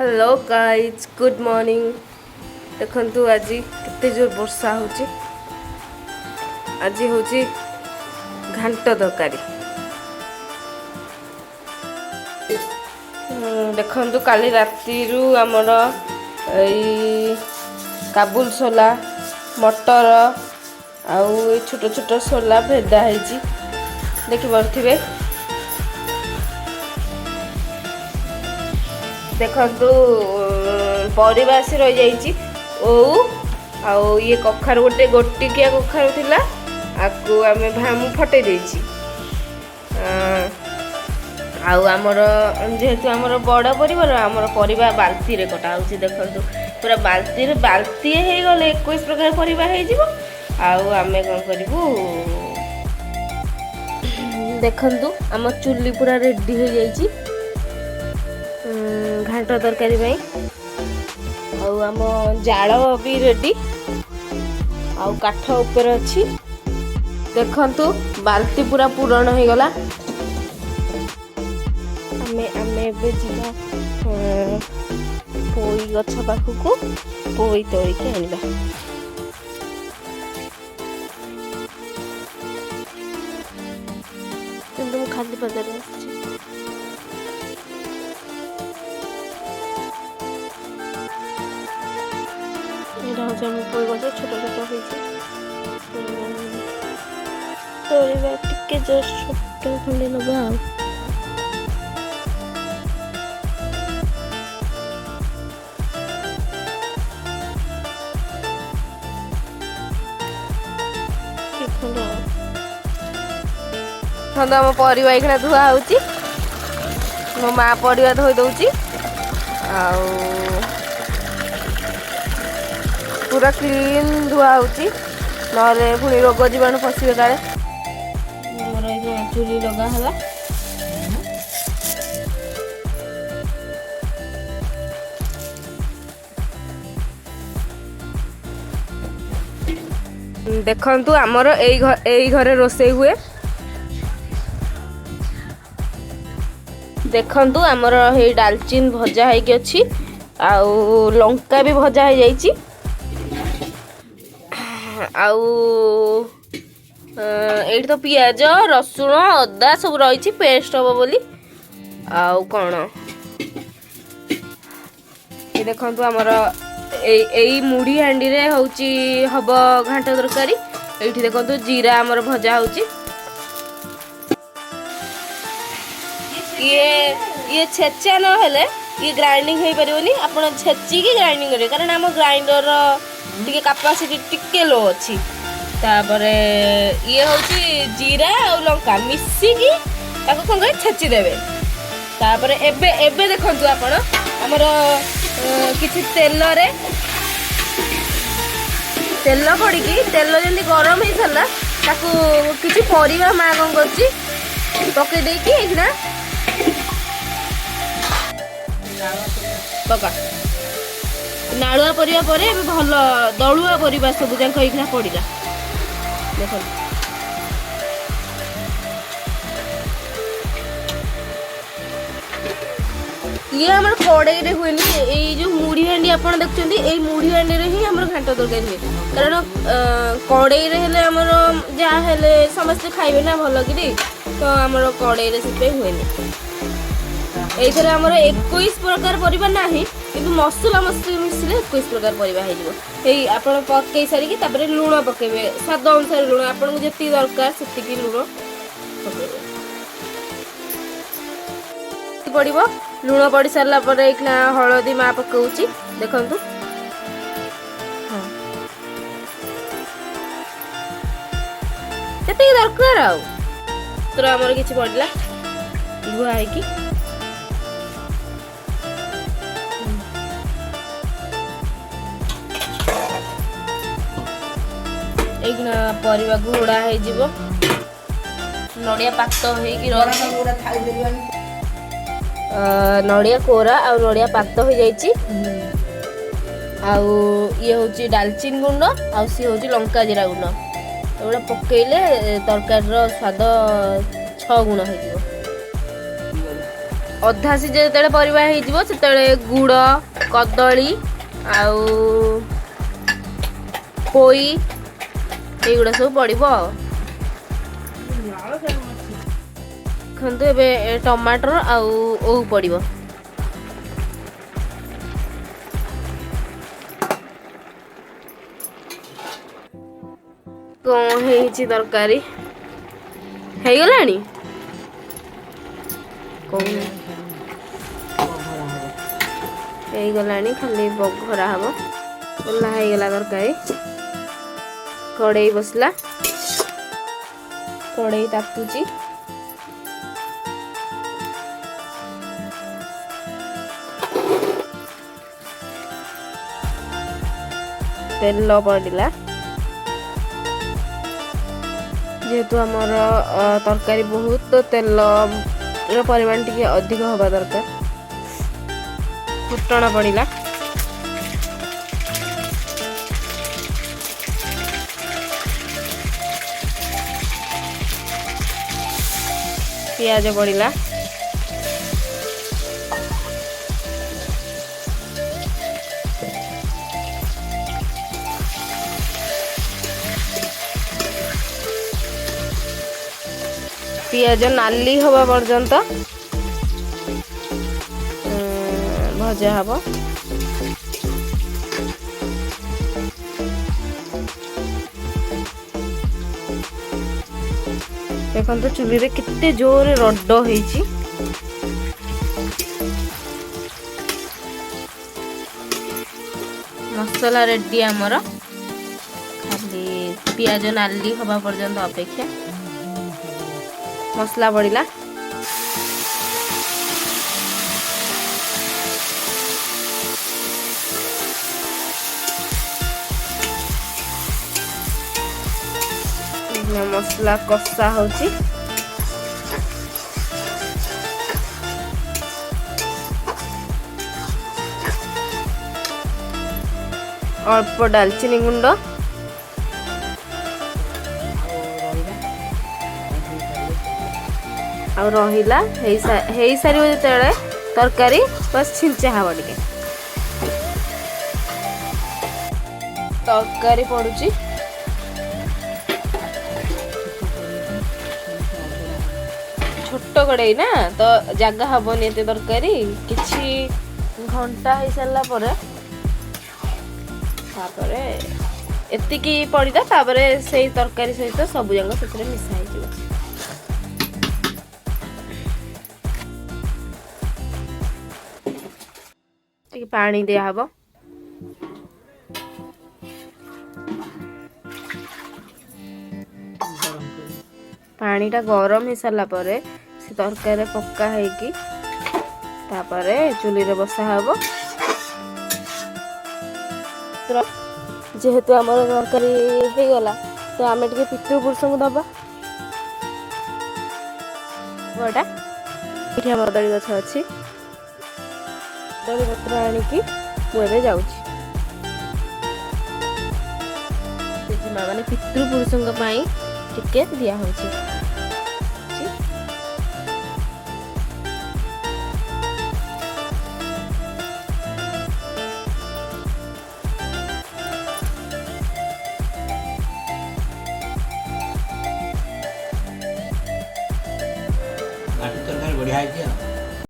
Hello guys good morning. देखंतु आज केते जोर वर्षा होची। आज होची घांट तरकारी। देखंतु काली राती रु हमर एई काबुल सोला मटर आउ छोट छोट सोला भेदा ହେଇची देखि बरथिबे। देखंतु परिबा आसी रही जाइची ओ आउ ये कखार गोटे गोटिकिया कखार थिला आकु आमे भामु फटे देइची। आउ हमर जेहेतु हमर बड़ परिवार हमर परिबा बाल्टी रे कटा होची। देखंतु पूरा बाल्टी हे गले 21 प्रकार परिबा हे जिवो। आउ आमे कोन करिवु देखंतु हम चुल्ली पूरा रेडी हो जाइची घांट तरकारी भाई। आउ आम जाल भी रेडी आउ काठ ऊपर अच्छी। देखंतु बाल्टी पूरा पूरण हो गला। आमे जीवा पोई गछ पाखक पोई तोड़िकी आनिबा। किंतु मु खाली पदारे आछि। पोई गछ छोट छोट तोड़वा टिके जस्ट छोट खंडे नबा। आम परिवा एखना धुआ होची। मो माँ परिवा धोई दउची आउ पूरा क्लीन धुआ होची नले पुणी रोग जीवाणु पशिबे काले। हमर ए चुली लगा हला देखंतु हमर एई घरे रोसई हुए। देखंतु हमर हे डालचीन भजा है कि अछि आउ लंका भी भजा है जाइची आउ एठी तो पियाज रसुण अदा सब रही पेस्ट हम बोली आउ कौन ये देखंतु हमर एई मुढ़ी हांडी रे होची हब घांट तरकारी। एठी देखंतु जीरा हमर भजा होची। ये छेचा न हेले ये ग्राइंडिंग हे परिवनी। आपण छेची की ग्राइंडिंग करे कारण हम ग्राइंडर टिके कैपेसिटी टिके लो अछि। तापरे ये होची जीरा और लंका मिसी की ताको कोन करे छेची देबे। तापरे एबे देखंतु आपण हमर किछि तेल पड़ी की तेल जंदी गरम हे छला ताको किछि परिवा मा कोन करची पके दे की एकना पका नाड़ुआ परिवा परे भल दलुआ परिवा सब जाक एखना पड़िला। देख ये हमर कड़ाई रे हुए नहीं जो मुढ़ी हांडी आपण देखछंती ए मुढ़ी हांडी रे ही हमर घांट तरकारी हुए कारण कड़ाई रे हेले हमर जा हेले समस्त खाइबे ना भल कि तो हमर कड़ाई रे सिपे हुए नहीं। एथरे हमर 21 प्रकार परिबा नाही किंतु मसला मसली मिसले 21 प्रकार परिबा हे जिवो। एई आपण पक्के सारी की तापरे लूण पकेबे स्वाद अनुसार लूण आपण को जेति दरकार सेति की लूण पकेबे पड़िबो। लूण पड़ी सारला परे एकना हळदी मा पकाउची देखंतु। हां सेति दरकार आउ तोर हमर किछि पड़िला धुआ है की एकना परिवा घोड़ा है जीवो नडिया पात हे की रखा खाई देलियानी नडिया कोरा आ नडिया पात हो जाइची आउ ये होची डालचीन गुंड आ सी होची लंका जीरा गुंड एगुड़ा पकेइले तरकारी रो स्वाद 6 गुण हो जिवो। ଅଧା ସିଝା ଯେତେବେଳେ ପରିବା ହେଇଯିବ ସେତେବେଳେ ଗୁଡ଼ କଦଳୀ ଆଉ ପୋଇ ଏଇଗୁଡ଼ା ସବୁ ପଡ଼ିବ ଆଉ। ଦେଖନ୍ତୁ ଏବେ ଟମାଟର ଆଉ ଓଉ ପଡ଼ିବ। କଣ ହେଇଛି ତରକାରୀ ହେଇଗଲାଣି କହୁନ ହେଇଗଲାଣି ଖାଲି ବଘରା ହବ। ଓହ୍ଲା ହେଇଗଲା ତରକାରୀ। କଡ଼େଇ ବସିଲା କଡ଼େଇ ତାତୁଛି। ତେଲ ପଡ଼ିଲା जेहेतु आमर तरकारी बहुत तेल परिमाण टिके अधिक हवा दरकार। फुटण पड़िला पियाज पड़िला पियाज नाली हवा पर्यंत भजा हब। देखो चुली रे कितने जोर रड होईची। मसला रेडी आमर खाली पियाज नाली हवा पर्यंत अपेक्षा। मसला पड़िला मसला कषा होची। अल्प दालचीनी गुंड आ रहिला हेई सारी जेतेबेले तरकारी बस छिंचा हवा टिके तरकारी पड़ुची। छोट कड़ाई ना तो जगह हबनी एते तरकारी किछि घंटा हो सारा पर एतिकी पड़िला तापरे से तरकारी सहित सब जंग से मिसा हो। पानी दिया हबो पानीटा गरम हो सारा पर से तरकारी पक्का है तापरे चुली रे बसा हबो। जेहेतु आम तरकारी हो गला तो आम टे पितृपुरुष को दबा ये कदली गछ अच्छी कदली पत्र आणिकी मुझे जाऊँगी माने पितृपुरुषों टिके दिया होची। बढ़िया है।